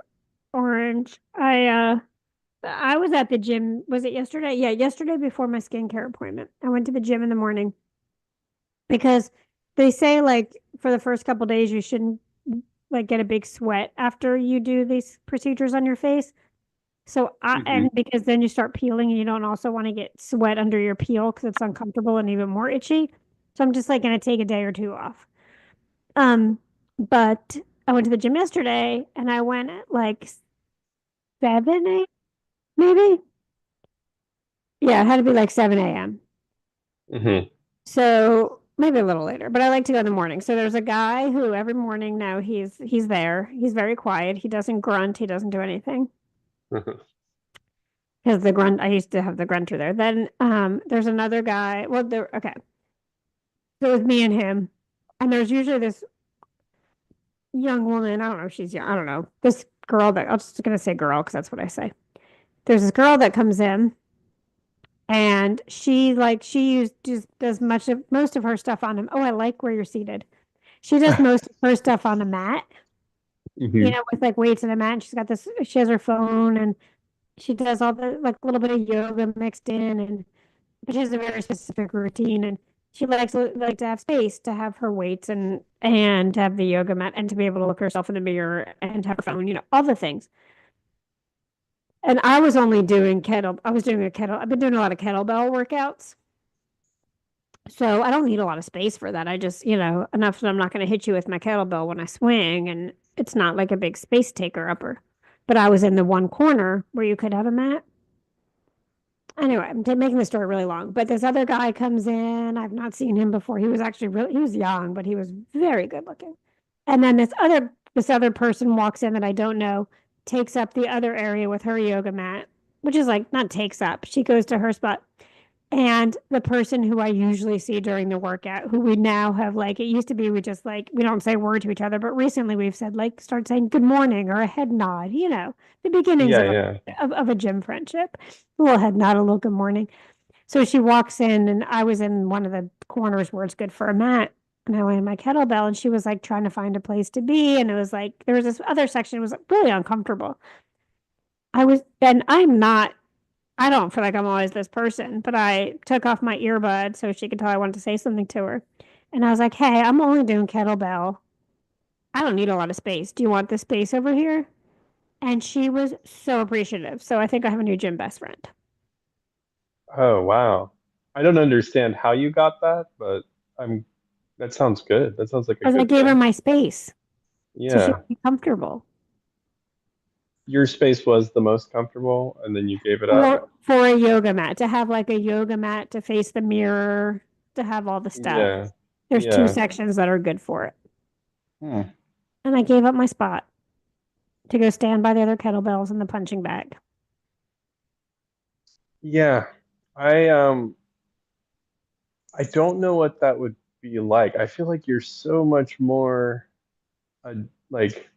orange. I was at the gym. Was it yesterday? Yeah, yesterday before my skincare appointment. I went to the gym in the morning because they say like for the first couple days you shouldn't like get a big sweat after you do these procedures on your face. So Hmm. and because then you start peeling and you don't also want to get sweat under your peel because it's uncomfortable and even more itchy. So I'm just like going to take a day or two off. Um, but I went to the gym yesterday and I went at like 7 a.m. maybe. Yeah, it had to be like 7 a.m. Hmm. So maybe a little later, but I like to go in the morning. So there's a guy who every morning now he's there. He's very quiet. He doesn't grunt. He doesn't do anything. Because the grunt, I used to have the grunter there. Then there's another guy. Well, there, okay. So it was me and him. And there's usually this young woman. I don't know if she's young. I don't know. This girl that I'm just gonna say girl because that's what I say. There's this girl that comes in and she used just does most of her stuff on him. Oh, I like where you're seated. She does most of her stuff on a mat, Hmm. with like weights and a mat. And she's got this, she has her phone and she does all the like a little bit of yoga mixed in and but she has a very specific routine and she likes like to have space to have her weights and to have the yoga mat and to be able to look herself in the mirror and to have her phone, all the things. And I was only doing I've been doing a lot of kettlebell workouts. So I don't need a lot of space for that. I just, enough that I'm not going to hit you with my kettlebell when I swing and it's not like a big space taker upper. But I was in the one corner where you could have a mat. Anyway, making the story really long, but this other guy comes in. I've not seen him before. He was actually he was young, but he was very good looking. And then this other person walks in that I don't know, takes up the other area with her yoga mat, which is like not takes up. She goes to her spot. And the person who I usually see during the workout, who we now have like, it used to be we just like, we don't say a word to each other, but recently we've said like, start saying good morning or a head nod, the beginnings Yeah, of yeah. a gym friendship. A little head nod, a little good morning. So she walks in, and I was in one of the corners where it's good for a mat. And I went in my kettlebell, and she was like trying to find a place to be. And it was like, there was this other section, it was really uncomfortable. And I don't feel like I'm always this person, but I took off my earbud so she could tell I wanted to say something to her. And I was like, hey, I'm only doing kettlebell. I don't need a lot of space. Do you want the space over here? And she was so appreciative. So I think I have a new gym best friend. Oh, wow. I don't understand how you got that, but I'm that sounds good. That sounds like a Because I good gave her thing. my space so she Yeah. would be comfortable. Your space was the most comfortable, and then you gave it up. For a yoga mat, to have like a yoga mat to face the mirror, to have all the stuff. Yeah. There's two Yeah. sections that are good for it. Hmm. And I gave up my spot to go stand by the other kettlebells in the punching bag. Yeah. I don't know what that would be like. I feel like you're so much more uh, like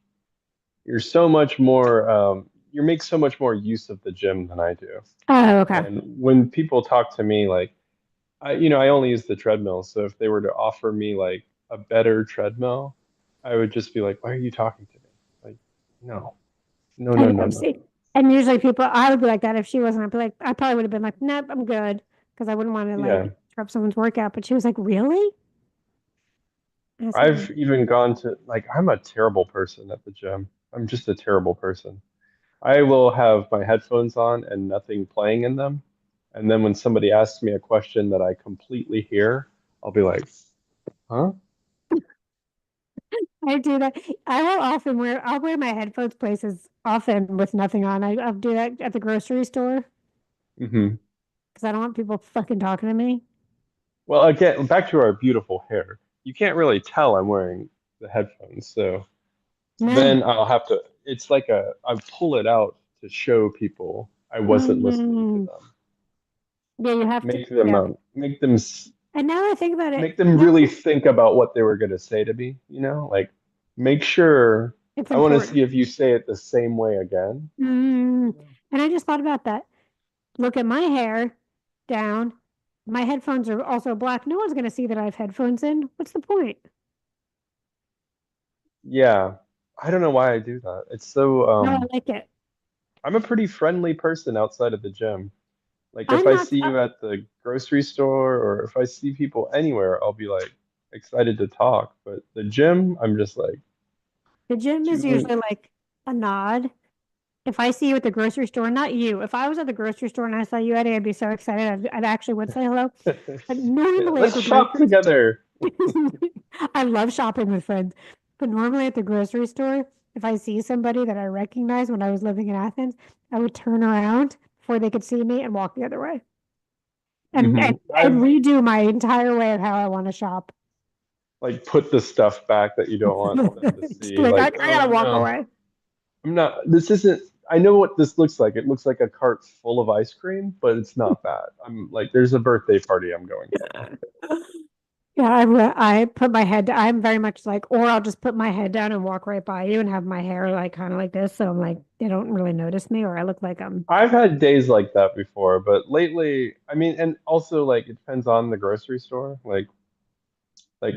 you're so much more you make so much more use of the gym than I do. Oh, okay. And when people talk to me like I only use the treadmill, so if they were to offer me like a better treadmill, I would just be like, "Why are you talking to me?" Like, no. No, I no, no, know. no. See, and usually I would be like that if she wasn't. I'd be like, I probably would have been like, nope, I'm good. Because I wouldn't want to like Yeah. interrupt someone's workout. But she was like, really? I said, I've even gone to like I'm a terrible person at the gym. I'm just a terrible person. I will have my headphones on and nothing playing in them. And then when somebody asks me a question that I completely hear, I'll be like, huh? I do that. I'll wear my headphones places often with nothing on. I'll do that at the grocery store Hmm. because I don't want people fucking talking to me. Well, again, back to our beautiful hair. You can't really tell I'm wearing the headphones. So No. then I'll have to, it's like I pull it out to show people I wasn't listening to Mm, them. yeah, you have to. Make them, Yeah. And now I think about it, make them yeah, really think about what they were going to say to me, like make sure it's I want to important. see if you say it the same way again. And I just thought about that. Look at my hair down. My headphones are also black. No one's going to see that I have headphones in. What's the point? Yeah, I don't know why I do that. It's so No, I like it. I'm a pretty friendly person outside of the gym. Like if I'm I not. see you at the grocery store or if I see people anywhere, I'll be like excited to talk. But the gym, I'm just like, The gym is do usually like a nod. if I see you at the grocery store, not you, if I was at the grocery store and I saw you, Eddie, I'd be so excited. I'd actually would say hello. But Yeah, normally at let's the shop grocery together. I love shopping with friends, but normally at the grocery store, if I see somebody that I recognize when I was living in Athens, I would turn around before they could see me and walk the other way and Hmm. and, and redo my entire way of how I want to shop. Like put the stuff back that you don't want them to Just see. like Like, I oh gotta walk no, away. I'm not. This isn't. I know what this looks like. It looks like a cart full of ice cream, but it's not that. I'm like, there's a birthday party I'm going to. Yeah, I put my head. I'm very much like, or I'll just put my head down and walk right by you and have my hair like kind of like this, so I'm like they don't really notice me, or I look like I'm. I've had days like that before, but lately, I mean, and also like it depends on the grocery store. Like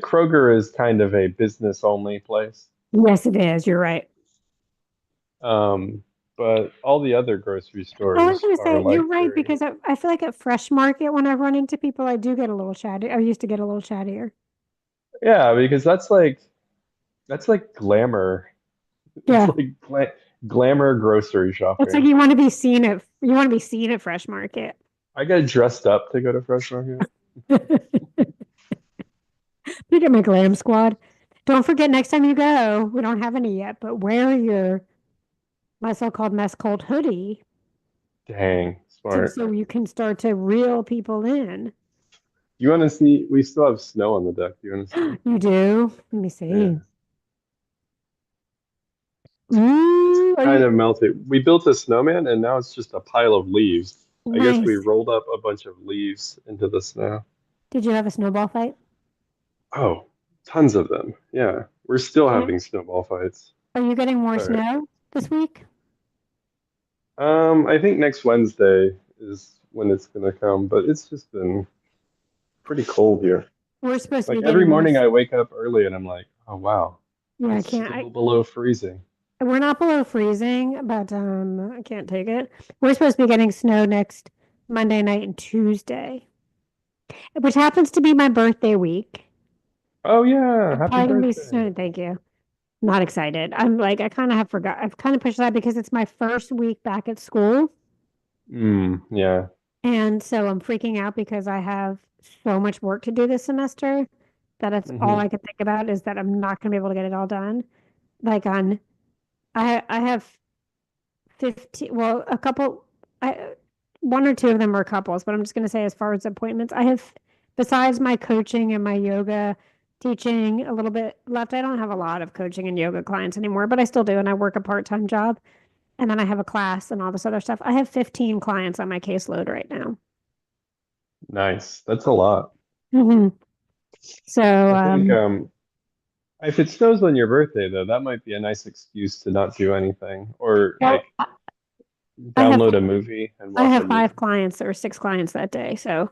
Kroger is kind of a business only place. Yes, it is. You're right. Um, but all the other grocery I was stores gonna are say you're like right very, because I feel like at Fresh Market when I run into people, I do get a little chatty. I used to get a little chattier. yeah, because that's like glamour. It's Yeah, like glamour grocery it's like shopping. you want to be seen at Fresh Market. I get dressed up to go to Fresh Market. Look at my glam squad. Don't forget next time you go, we don't have any yet, but wear your my so-called mess cold hoodie Dang, so smart. so you can start to reel people in. You want to see? We still have snow on the deck. You want to see? You do? Let me Yeah, see. it's Ooh, are kind you of melted. We built a snowman, and now it's just a pile of leaves. I guess we nice? rolled up a bunch of leaves into the snow. Did you have a snowball fight? Oh, tons of them. Yeah, we're still having snowball fights. Are you getting more All right. snow this week? I think next Wednesday is when it's gonna come, but it's just been pretty cold here. We're supposed to Like be every getting more. morning I wake up early and I'm like, oh wow, Yeah, I it's can't. still below freezing. We're not below freezing, but I can't take it. We're supposed to be getting snow next Monday night and Tuesday, which happens to be my birthday week. Oh yeah, It's happy probably gonna be birthday. snow. Thank you. Not excited. I'm like, I kind of have forgot. I've kind of pushed that because it's my first week back at school. Yeah. And so I'm freaking out because I have so much work to do this semester that it's all Hmm. I can think about is that I'm not going to be able to get it all done. Like on, I have 15, well, a couple, I, one or two of them are couples, but I'm just going to say as far as appointments, I have, besides my coaching and my yoga teaching a little bit left, I don't have a lot of coaching and yoga clients anymore, but I still do. And I work a part-time job. And then I have a class and all this other stuff. I have 15 clients on my caseload right now. Nice. That's a lot. Hmm. So, I think if it snows on your birthday though, that might be a nice excuse to not do anything or well, like I have download a movie and I watch a have five movie. clients or six clients that day. So,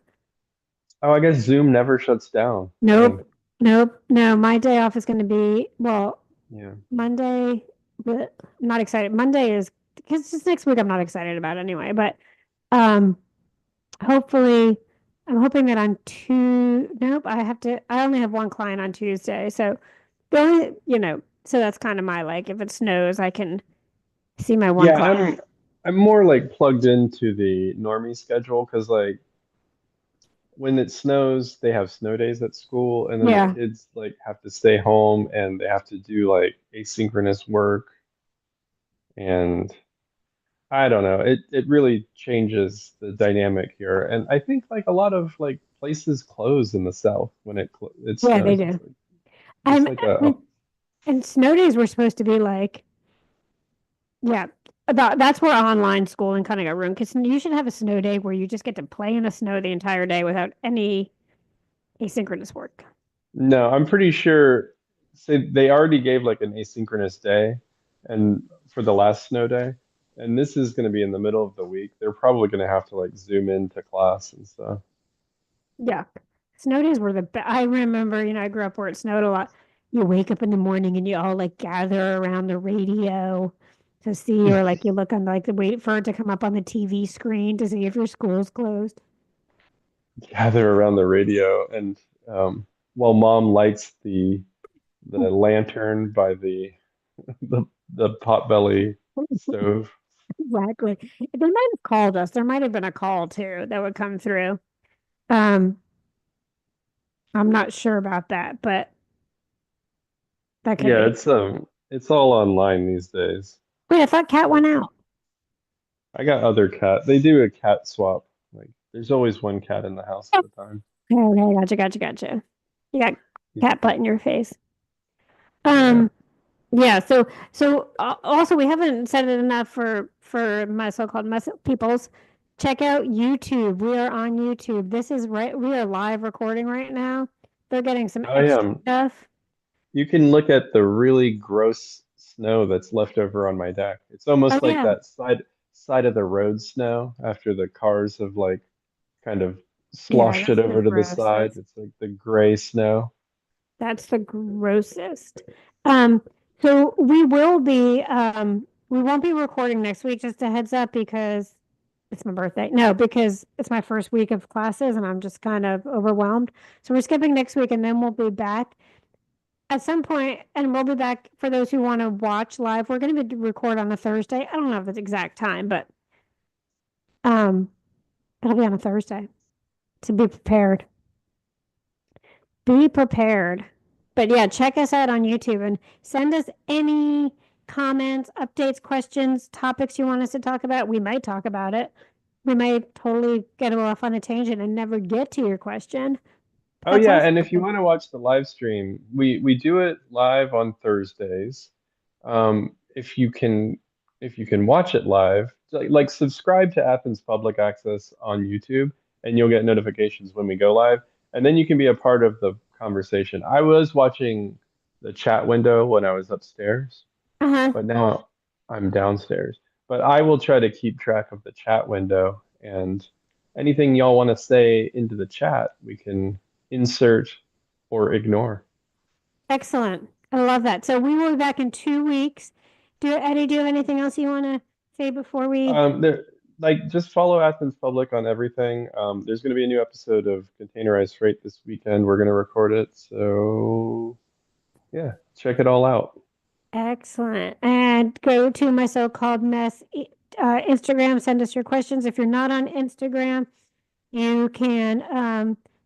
Oh, I guess Zoom never shuts down. Dang. nope, nope, no. My day off is going to be well Yeah. Monday. But I'm not excited. Monday is because it's next week. I'm not excited about anyway. But um, hopefully, I'm hoping that on two. Nope, I have to. I only have one client on Tuesday. So the only so that's kind of my like. If it snows, I can see my one Yeah, client. I'm more like plugged into the normie schedule because like when it snows, they have snow days at school, and then the Yeah, kids like have to stay home and they have to do like asynchronous work, and I don't know. It really changes the dynamic here, and I think like a lot of like places close in the South when it yeah, they snows. do. It's I'm like and snow days were supposed to be like, yeah, that's where online schooling kind of got ruined because you should have a snow day where you just get to play in the snow the entire day without any asynchronous work. no, I'm pretty sure. Say they already gave like an asynchronous day, and for the last snow day, and this is going to be in the middle of the week. They're probably going to have to like zoom into class and stuff. Yeah, snow days were the best. I remember, I grew up where it snowed a lot. You wake up in the morning and you all like gather around the radio to see, or like you look on like wait for it to come up on the TV screen to see if your school's closed. Gather around the radio, and while mom lights the lantern by the the potbelly stove. Exactly. They might have called us. There might have been a call too that would come through. Um, I'm not sure about that, but that could Yeah, be. it's all online these days. Wait, I thought Cat Like went out. I got other cat. They do a cat swap. Like there's always one cat in the house at a time. Okay, okay, gotcha. You got cat butt in your face. Yeah. Um, yeah. So also we haven't said it enough for my so-called mess peoples. Check out YouTube. We are on YouTube. This is right. We are live recording right now. They're getting some Oh extra yeah. stuff. You can look at the really gross snow that's left over on my deck. It's Oh almost like yeah, that side of the road snow after the cars have like kind of yeah. sloshed it That's the over to the side. grossest. It's like the gray snow. That's the grossest. Um, so we won't be recording next week, just a heads up because it's my birthday. No, because it's my first week of classes and I'm just kind of overwhelmed. So we're skipping next week and then we'll be back at some point and we'll be back for those who want to watch live. We're going to be record on a Thursday. I don't know if it's exact time, but um it'll be on a Thursday. To be prepared. Be prepared. But yeah, check us out on YouTube and send us any comments, updates, questions, topics you want us to talk about. We might talk about it. We might totally get off on a tangent and never get to your question. Oh That's yeah, also and if you okay. want to watch the live stream, we do it live on Thursdays. If you can watch it live, like subscribe to Athens Public Access on YouTube, and you'll get notifications when we go live, and then you can be a part of the conversation. I was watching the chat window when I was upstairs, Uh-huh. but now I'm downstairs. But I will try to keep track of the chat window and anything y'all want to say into the chat, we can insert or ignore. Excellent. I love that. So we will be back in 2 weeks. Eddie, do you have anything else you want to say before we? There, like, just follow Athens Public on everything. There's going to be a new episode of Containerized Freight this weekend. We're going to record it, so yeah, check it all out. Excellent. And go to my so-called mess Instagram. Send us your questions. If you're not on Instagram, you can, I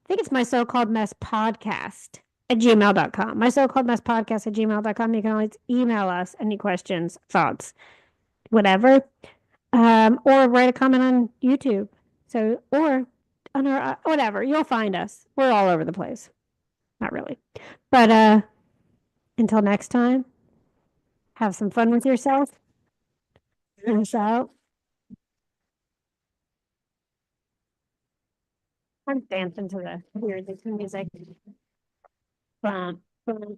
think it's my so-called mess podcast at gmail.com. My so-called mess podcast at gmail.com. You can always email us any questions, thoughts, whatever, or write a comment on YouTube. So, or on our, whatever, you'll find us. We're all over the place. Not really. But until next time, have some fun with yourself. Peace out. I'm dancing to the weird music. Bum, bum.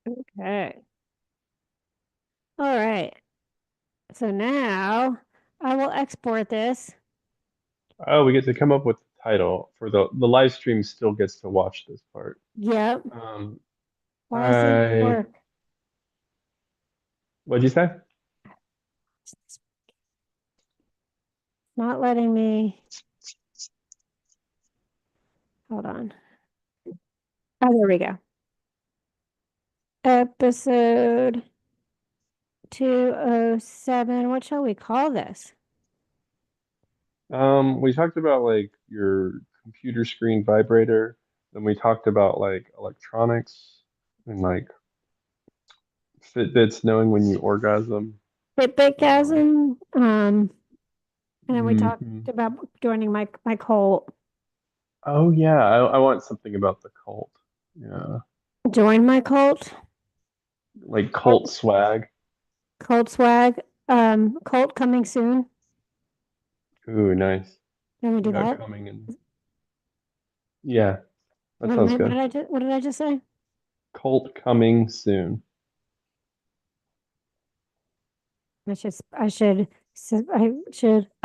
Okay. All right. So now I will export this. Oh, we get to come up with the title for the live stream. Still gets to watch this part. Yep. Um, Why does it I work? what'd you say? It's not letting me. Hold on. Oh, there we go. Episode 207. What shall we call this? We talked about like your computer screen vibrator, then we talked about like electronics and like Fitbits knowing when you orgasm. Um, Fitbitgasm. And then we talked mhm. about joining my cult. Oh yeah, I want something about the cult. Yeah, Join my cult. like cult swag. Cult swag. Cult coming soon. Ooh, nice. Can we do About that? coming in. Yeah, that sounds What good. did what did I just say? Cult coming soon. I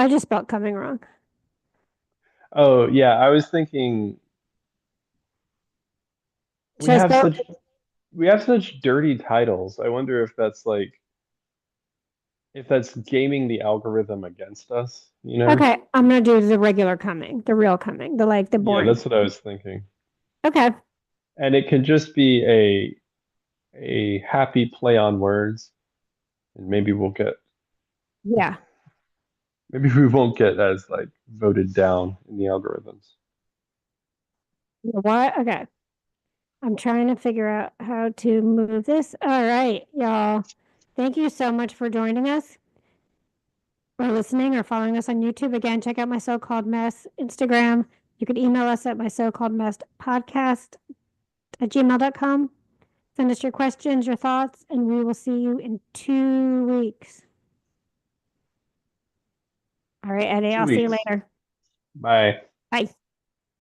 just spelled coming wrong. Oh yeah, I was thinking we Should I have spell? such dirty titles. I wonder if that's gaming the algorithm against us, you know? Okay, I'm gonna do the regular coming, the real coming, the Yeah, boring. that's what I was thinking. Okay, And it can just be a happy play on words, and Yeah. maybe we won't get as like voted down in the algorithms. You know what? Okay. I'm trying to figure out how to move this. All right, y'all. Thank you so much for joining us or listening or following us on YouTube. Again, check out my so-called mess Instagram. You can email us at my so-called mess podcast at gmail.com. Send us your questions, your thoughts, and we will see you in 2 weeks. All right, Eddie, Two I'll see you weeks. later. Bye. Bye.